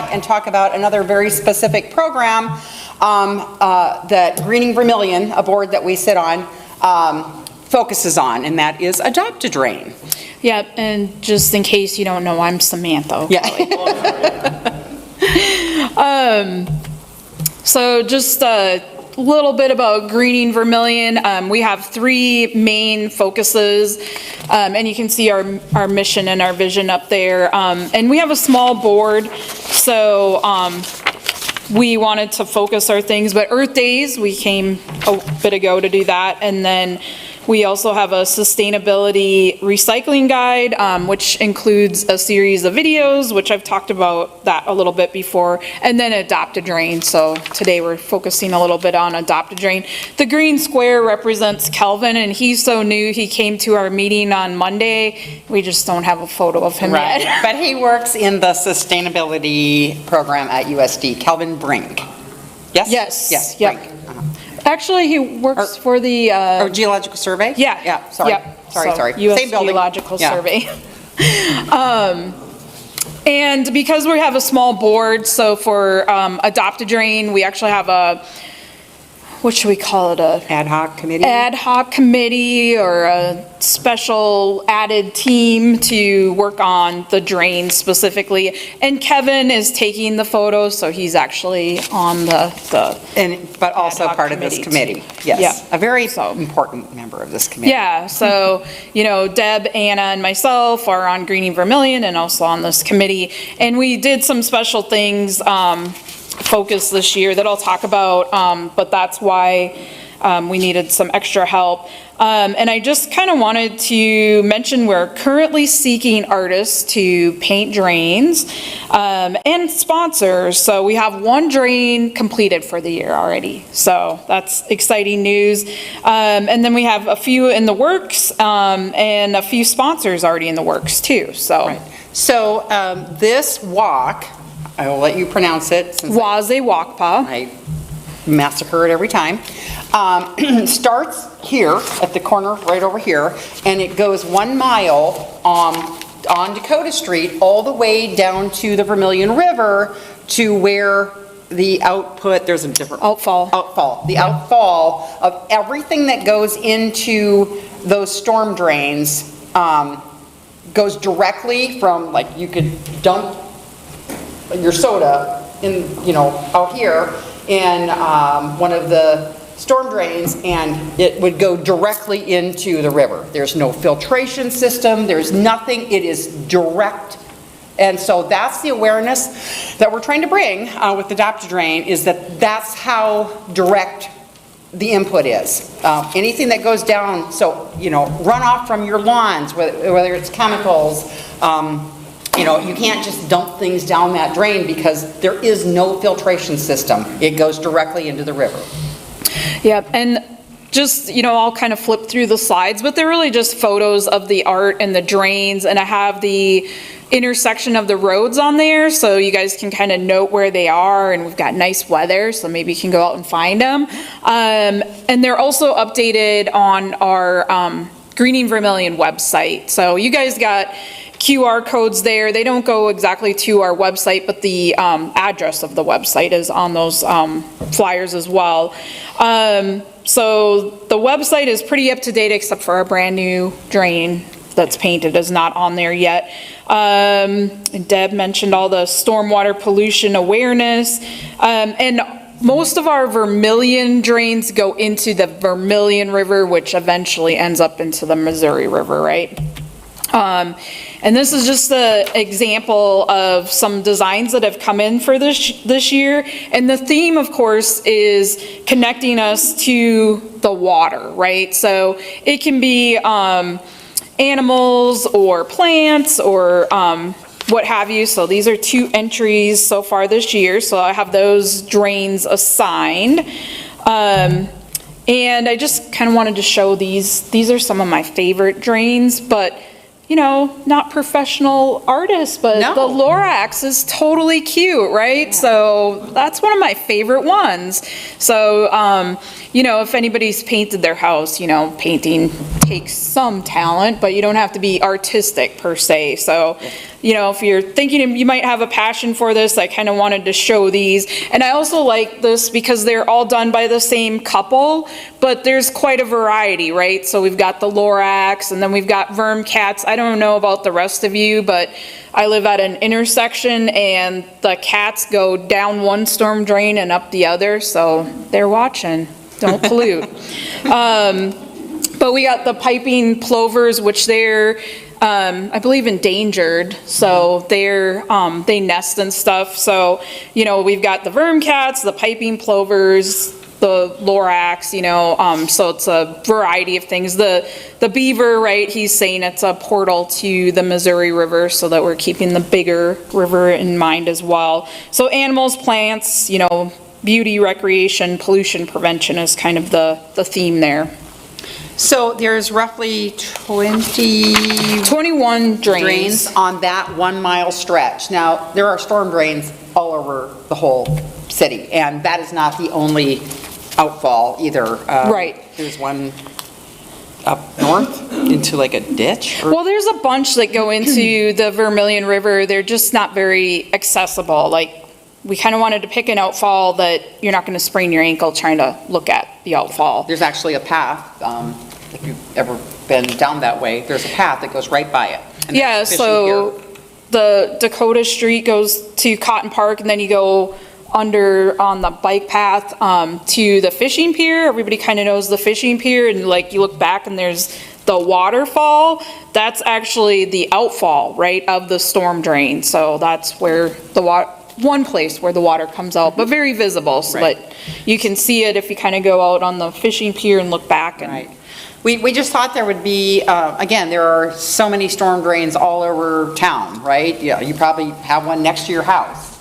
back and talk about another very specific program that Greening Vermillion, a board that we sit on, focuses on, and that is Adopt a Drain. Yeah, and just in case you don't know, I'm Samantha. Yeah. So just a little bit about Greening Vermillion. We have 3 main focuses, and you can see our mission and our vision up there. And we have a small board, so we wanted to focus our things, but Earth Days, we came a bit ago to do that, and then we also have a sustainability recycling guide, which includes a series of videos, which I've talked about that a little bit before, and then Adopt a Drain. So today we're focusing a little bit on Adopt a Drain. The green square represents Kelvin, and he's so new, he came to our meeting on Monday. We just don't have a photo of him yet. But he works in the sustainability program at USD, Kelvin Brink. Yes? Yes. Yep. Brink. Actually, he works for the... Geological Survey? Yeah. Yeah, sorry. Yep. Sorry. US Same building. Geological Survey. And because we have a small board, so for Adopt a Drain, we actually have a, what should we call it? Ad hoc committee? Ad hoc committee or a special added team to work on the drain specifically. And Kevin is taking the photos, so he's actually on but also part of this committee. Yes. Yeah. A very important member of this committee. Yeah, so, Deb, Anna, and myself are on Greening Vermillion and also on this committee. And we did some special things, focus this year that I'll talk about, but that's why we needed some extra help. And I just kind of wanted to mention we're currently seeking artists to paint drains and sponsors. So we have 1 drain completed for the year already. So that's exciting news. And then we have a few in the works and a few sponsors already in the works too. So, right. So this walk, I will let you pronounce it. Waze Walkpa. I massacre it every time. Starts here at the corner right over here, and it goes 1 mile on Dakota Street all the way down to the Vermillion River to where the output, there's a different... Outfall. The outfall of everything that goes into those storm drains goes directly from, like, you could dump your soda in, out here in one of the storm drains, and it would go directly into the river. There's no filtration system, there's nothing, it is direct. And so that's the awareness that we're trying to bring with Adopt a Drain, is that that's how direct the input is. Anything that goes down, so, runoff from your lawns, whether it's chemicals, you can't just dump things down that drain because there is no filtration system. It goes directly into the river. Yeah, and just, I'll kind of flip through the slides, but they're really just photos of the art and the drains, and I have the intersection of the roads on there so you guys can kind of note where they are, and we've got nice weather, so maybe you can go out and find them. And they're also updated on our Greening Vermillion website. So you guys got QR codes there. They don't go exactly to our website, but the address of the website is on those flyers as well. So the website is pretty up to date except for our brand new drain that's painted is not on there yet. And Deb mentioned all the stormwater pollution awareness. And most of our Vermillion drains go into the Vermillion River, which eventually ends up into the Missouri River, right? And this is just an example of some designs that have come in for this year. And the theme, of course, is connecting us to the water, right? So it can be animals or plants or what have you. So these are 2 entries so far this year. So I have those drains assigned. And I just kind of wanted to show these. These are some of my favorite drains, but not professional artists, but the Lorax is totally cute, right? Yeah. So that's one of my favorite ones. So if anybody's painted their house, painting takes some talent, but you don't have to be artistic per se. So, if you're thinking you might have a passion for this, I kind of wanted to show these. And I also like this because they're all done by the same couple, but there's quite a variety, right? So we've got the Lorax, and then we've got Vermcats. I don't know about the rest of you, but I live at an intersection, and the cats go down one storm drain and up the other, so they're watching. Don't pollute. But we got the piping plovers, which they're, I believe, endangered. So they nest and stuff. So, we've got the Vermcats, the piping plovers, the Lorax, so it's a variety of things. The beaver, right, he's saying it's a portal to the Missouri River, so that we're keeping the bigger river in mind as well. So animals, plants, beauty, recreation, pollution prevention is kind of the theme there. So there's roughly 21 drains on that 1 mile stretch. Now, there are storm drains all over the whole city, and that is not the only outfall either. Right. There's one up north into like a ditch? Well, there's a bunch that go into the Vermillion River. They're just not very accessible. Like, we kind of wanted to pick an outfall that you're not going to sprain your ankle trying to look at the outfall. There's actually a path, if you've ever been down that way, there's a path that goes right by it. And Yeah, so the Dakota Street goes to Cotton Park, and then you go under on the bike path to the fishing pier. Everybody kind of knows the fishing pier, and like you look back and there's the waterfall. That's actually the outfall, right, of the storm drain. So that's where the one place where the water comes out, but very visible, so Right. that you can see it if you kind of go out on the fishing pier and look back. And Right. We just thought there would be, again, there are so many storm drains all over town, right? Yeah, you probably have one next to your house.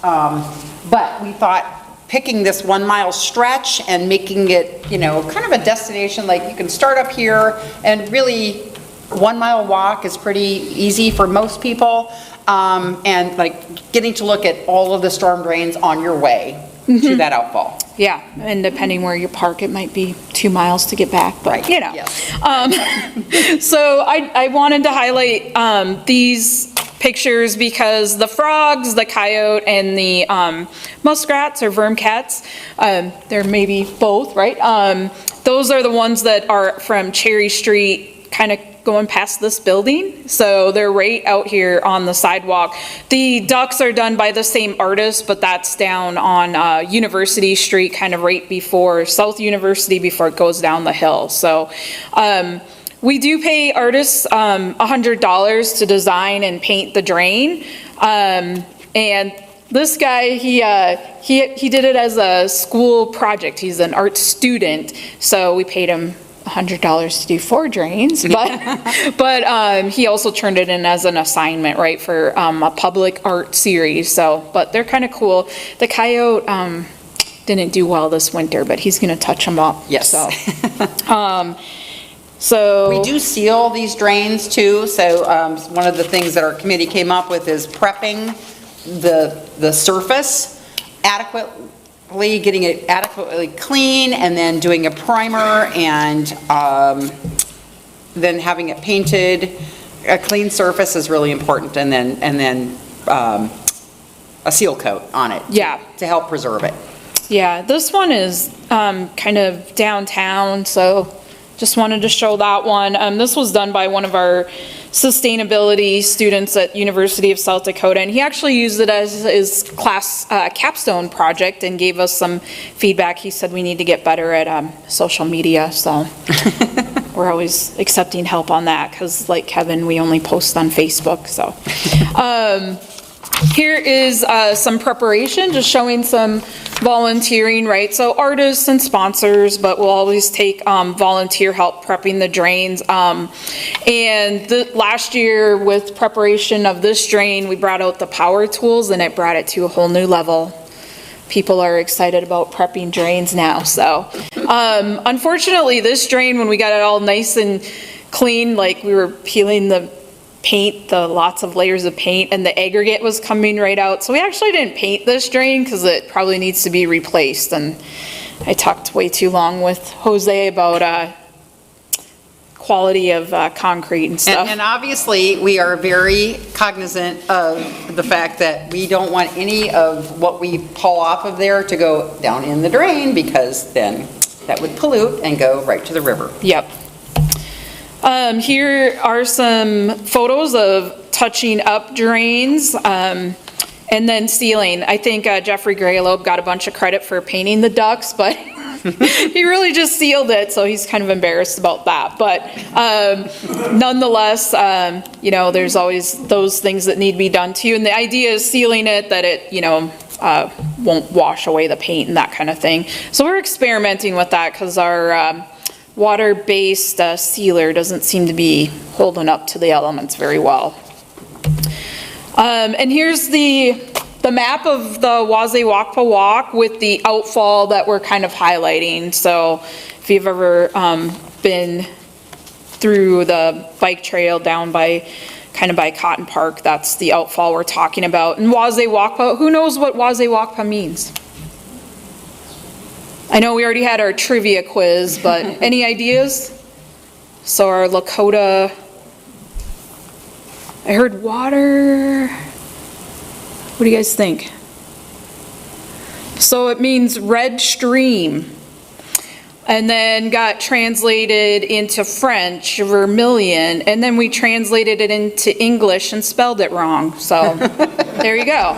But we thought picking this 1 mile stretch and making it, kind of a destination, like you can start up here, and really 1 mile walk is pretty easy for most people. And like getting to look at all of the storm drains on your way to that outfall. yeah, and depending where you park, it might be 2 miles to get back, but Right, yes. So I wanted to highlight these pictures because the frogs, the coyote, and the muskrats or vermcats, they're maybe both, right? Those are the ones that are from Cherry Street, kind of going past this building. So they're right out here on the sidewalk. The ducks are done by the same artist, but that's down on University Street, kind of right before South University, before it goes down the hill. So we do pay artists $100 to design and paint the drain. And this guy, he did it as a school project. He's an art student, so we paid him $100 to do 4 drains, but he also turned it in as an assignment, right, for a public art series. So, but they're kind of cool. The coyote didn't do well this winter, but he's going to touch them up. Yes. So We do seal these drains too, so one of the things that our committee came up with is prepping the surface adequately, getting it adequately clean, and then doing a primer, and then having it painted. A clean surface is really important, and then a seal coat on it. Yeah. To help preserve it. yeah, this one is kind of downtown, so just wanted to show that one. This was done by one of our sustainability students at University of South Dakota, and he actually used it as his class capstone project and gave us some feedback. He said we need to get better at social media, so we're always accepting help on that, because like Kevin, we only post on Facebook. So here is some preparation, just showing some volunteering, right? So artists and sponsors, but we'll always take volunteer help prepping the drains. And last year, with preparation of this drain, we brought out the power tools, and it brought it to a whole new level. People are excited about prepping drains now. So unfortunately, this drain, when we got it all nice and clean, like we were peeling the paint, the lots of layers of paint, and the aggregate was coming right out. So we actually didn't paint this drain because it probably needs to be replaced. And I talked way too long with Jose about quality of concrete and stuff. And obviously, we are very cognizant of the fact that we don't want any of what we pull off of there to go down in the drain, because then that would pollute and go right to the river. Yep. Here are some photos of touching up drains, and then sealing. I think Jeffrey Graylobe got a bunch of credit for painting the ducts, but he really just sealed it, so he's kind of embarrassed about that. But nonetheless, there's always those things that need to be done too. And the idea is sealing it, that it, won't wash away the paint and that kind of thing. So we're experimenting with that because our water-based sealer doesn't seem to be holding up to the elements very well. And here's the map of the Wazay-Wakpa Walk with the outfall that we're kind of highlighting. So if you've ever been through the bike trail down by Cotton Park, that's the outfall we're talking about. And Wazay-Wakpa, who knows what Wazay-Wakpa means? I know we already had our trivia quiz, but any ideas? So our Lakota, I heard water. What do you guys think? So it means red stream. And then got translated into French, Vermillion, and then we translated it into English and spelled it wrong. So there you go.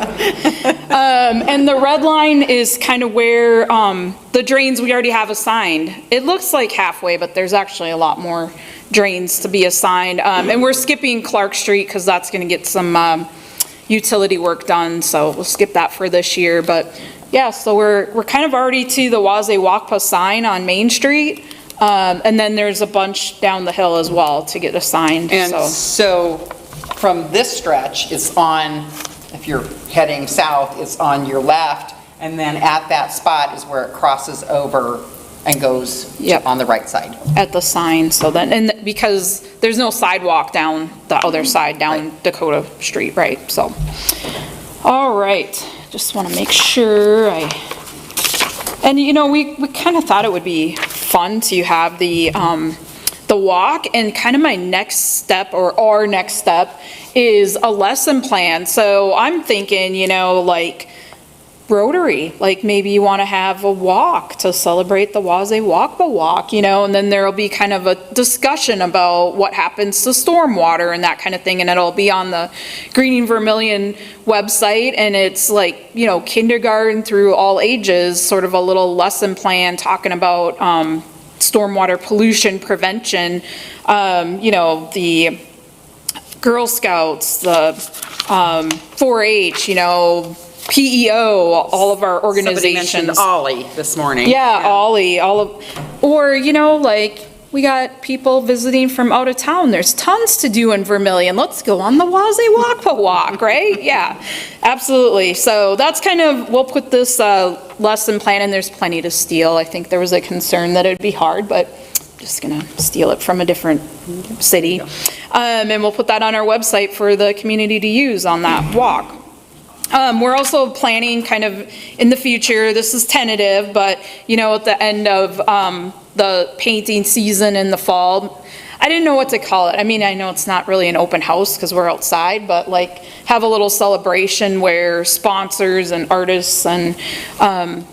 And the red line is kind of where the drains we already have assigned. It looks like halfway, but there's actually a lot more drains to be assigned. And we're skipping Clark Street because that's going to get some utility work done. So we'll skip that for this year. But yeah, so we're kind of already to the Wazay-Wakpa sign on Main Street. And then there's a bunch down the hill as well to get assigned. And so from this stretch, it's on, if you're heading south, it's on your left. And then at that spot is where it crosses over and goes on the right side. At the sign, so then, and because there's no sidewalk down the other side, down Dakota Street, right? So, all right, just want to make sure and we kind of thought it would be fun to have the walk, and kind of my next step, or our next step, is a lesson plan. So I'm thinking, like Rotary, like maybe you want to have a walk to celebrate the Wazay-Wakpa Walk, and then there'll be kind of a discussion about what happens to stormwater and that kind of thing, and it'll be on the Greening Vermillion website, and it's like, kindergarten through all ages, sort of a little lesson plan talking about stormwater pollution prevention, the Girl Scouts, the 4-H, PEO, all of our organizations. Somebody mentioned Ollie this morning. Yeah, Ollie, or, like, we got people visiting from out of town. There's tons to do in Vermillion. Let's go on the Wazay-Wakpa Walk, right? Yeah, absolutely. So that's kind of, we'll put this lesson plan, and there's plenty to steal. I think there was a concern that it'd be hard, but just gonna steal it from a different city. And we'll put that on our website for the community to use on that walk. We're also planning kind of in the future, this is tentative, but at the end of the painting season in the fall, I didn't know what to call it. I mean, I know it's not really an open house because we're outside, but like have a little celebration where sponsors and artists and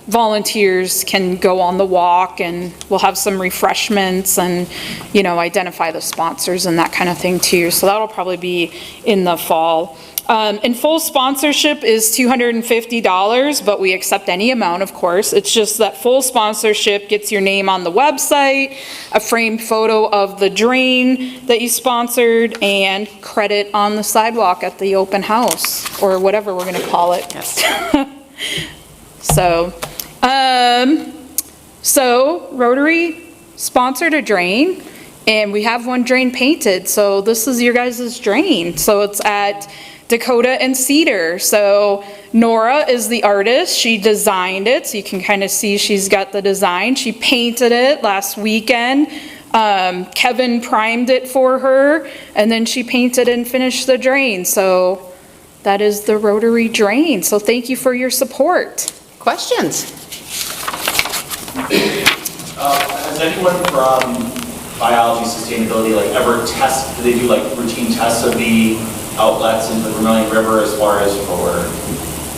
volunteers can go on the walk, and we'll have some refreshments and, identify the sponsors and that kind of thing too. So that'll probably be in the fall. And full sponsorship is $250, but we accept any amount, of course. It's just that full sponsorship gets your name on the website, a framed photo of the drain that you sponsored, and credit on the sidewalk at the open house, or whatever we're going to call it. Yes. So Rotary sponsored a drain, and we have one drain painted. So this is your guys' drain. So it's at Dakota and Cedar. So Nora is the artist. She designed it. So you can kind of see she's got the design. She painted it last weekend. Kevin primed it for her, and then she painted and finished the drain. So that is the Rotary drain. So thank you for your support. Questions? Has anyone from biology sustainability like ever test, do they do like routine tests of the outlets into the Vermillion River as far as for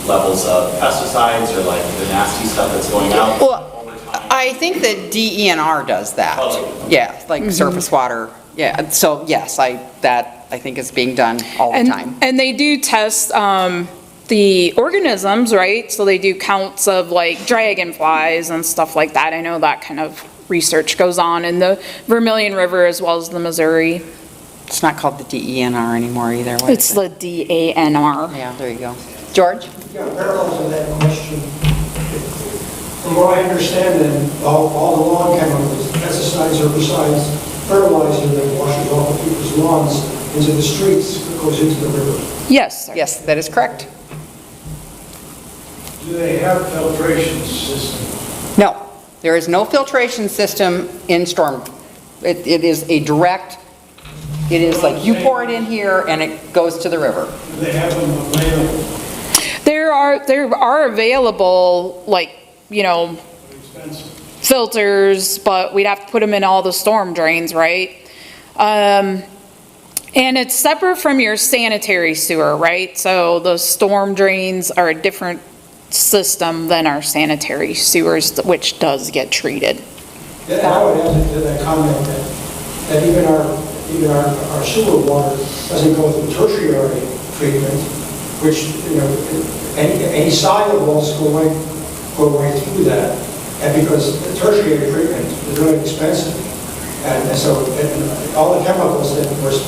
levels of pesticides or like the nasty stuff that's going out Well, over time? I think that DENR does that. Oh, Yeah, like surface water. Yeah, so yes, I think is being done all the time. And they do test the organisms, right? So they do counts of like dragonflies and stuff like that. I know that kind of research goes on in the Vermillion River as well as the Missouri. It's not called the DENR anymore either. What It's is the DANR. Yeah, there you go. George? Yeah, parallel to that question. From what I understand, then, all the lawn chemicals, pesticides, herbicides, fertilizer that washes off of people's lawns into the streets goes into the river. Yes, sir. Yes, that is correct. Do they have filtration system? No, there is no filtration system in storm. It is a direct, it is like you pour it in here and it goes to the river. Do they have them available? There are available, like, you know, Expensive. filters, but we'd have to put them in all the storm drains, right? And it's separate from your sanitary sewer, right? So the storm drains are a different system than our sanitary sewers, which does get treated. Yeah, I would add to that comment that even our sewer water doesn't go through tertiary treatment, which, you know, any solubles go right through that. And because the tertiary treatment is really expensive. And so all the chemicals that I was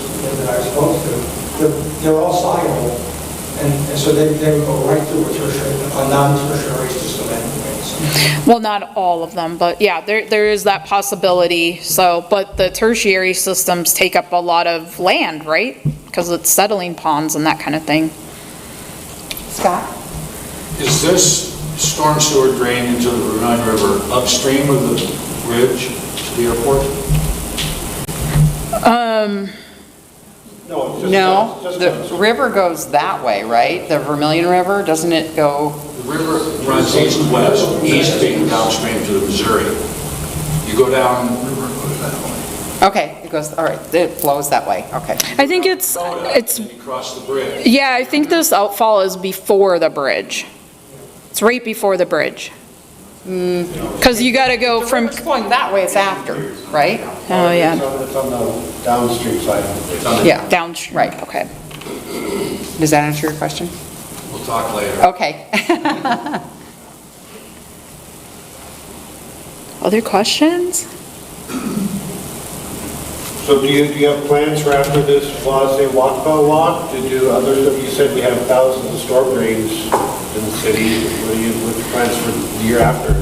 exposed to, they're all soluble. And so they would go right through a non-tertiary system anyways. Well, not all of them, but yeah, there is that possibility. So, but the tertiary systems take up a lot of land, right? Because it's settling ponds and that kind of thing. Scott? Is this storm sewer drain into the Vermillion River upstream of the bridge to the airport? No, the river goes that way, right? The Vermillion River, doesn't it go? The river runs east-west, east being downstream to the Missouri. You go down, the river goes that way. Okay, it goes, all right, it flows that way, okay. I think it's, And you cross the bridge. yeah, I think this outfall is before the bridge. It's right before the bridge. Because you gotta go The from, river's flowing that way, it's after, right? oh, yeah, It's on the downstream side. Yeah, downstream. Right. Okay. does that answer your question? We'll talk later. Okay. Other questions? So do you have plans for after this Plaza Walkable Walk to do other stuff? You said we have thousands of storm drains in the city. What's your plans for the year after?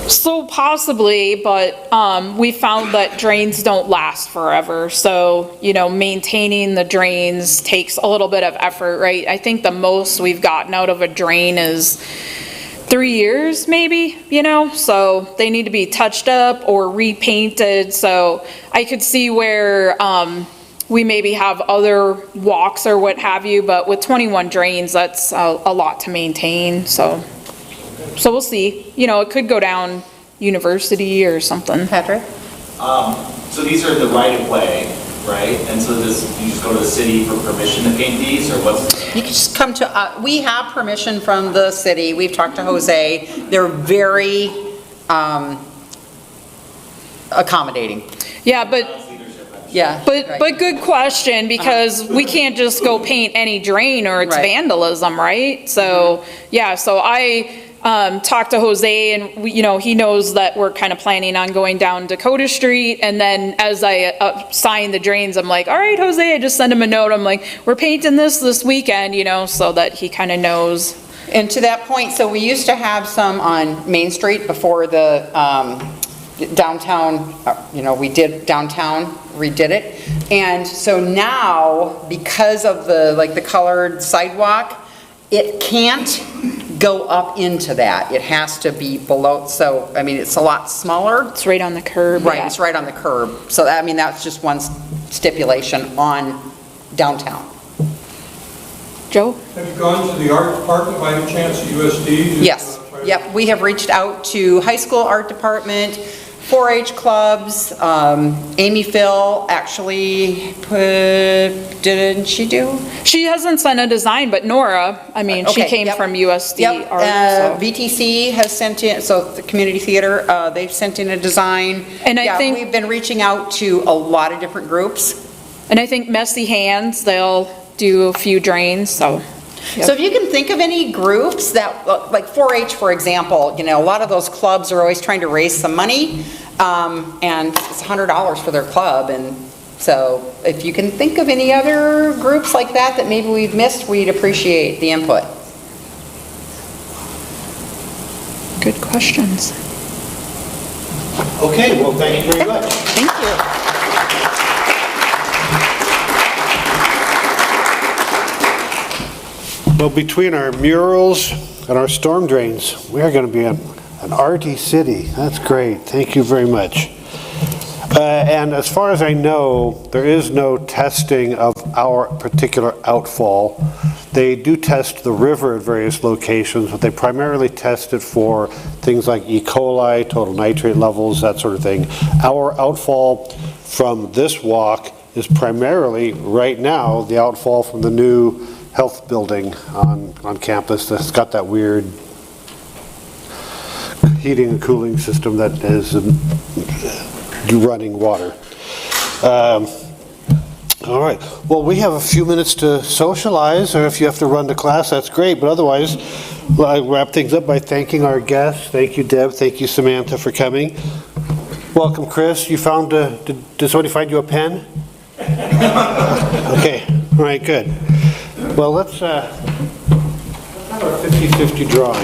So possibly, but we found that drains don't last forever. So, you know, maintaining the drains takes a little bit of effort, right? I think the most we've gotten out of a drain is 3 years maybe, you know, so they need to be touched up or repainted. So I could see where we maybe have other walks or what have you, but with 21 drains, that's a lot to maintain. So we'll see. You know, it could go down University or something. Patrick? So these are the right of way, right? And so you just go to the city for permission to paint these, or what's? You can just come to, we have permission from the city, we've talked to Jose, they're very accommodating. Yeah, but Yeah. But good question, because we can't just go paint any drain or it's Right. vandalism, right? So, yeah, so I talked to Jose and, you know, he knows that we're kind of planning on going down Dakota Street. And then as I sign the drains, I'm like, all right, Jose, I just sent him a note. I'm like, we're painting this weekend, you know, so that he kind of knows. And to that point, so we used to have some on Main Street before the downtown, you know, we did downtown, redid it. And so now, because of the colored sidewalk, it can't go up into that. It has to be below, so, I mean, it's a lot smaller. It's right on the curb. Right, yeah. it's right on the curb. So, I mean, that's just one stipulation on downtown. Joe? Have you gone to the art department by any chance at USD? Yes, Yep, we have reached out to high school art department, 4-H clubs, Amy Phil actually didn't she do? She hasn't sent a design, but Nora, I mean, she Okay, came yep. from USD Yep, Art, so. VTC has sent in, so the community theater, they've sent in a design. And I Yeah, think- we've been reaching out to a lot of different groups. And I think Messy Hands, they'll do a few drains, so. So if you can think of any groups that, like 4-H, for example, you know, a lot of those clubs are always trying to raise some money, and it's $100 for their club, and so if you can think of any other groups like that that maybe we've missed, we'd appreciate the input. Good questions. Okay, well, thank you very much. Thank you. Well, between our murals and our storm drains, we are going to be an arty city. That's great. Thank you very much. And as far as I know, there is no testing of our particular outfall. They do test the river at various locations, but they primarily test it for things like E. coli, total nitrate levels, that sort of thing. Our outfall from this walk is primarily, right now, the outfall from the new health building on campus that's got that weird heating and cooling system that is running water. All right, well, we have a few minutes to socialize, or if you have to run to class, that's great, but otherwise, I'll wrap things up by thanking our guests. Thank you, Deb. Thank you, Samantha, for coming. Welcome, Chris. You found, did somebody find you a pen? Okay, all right, good. Well, let's have a 50-50 drawing.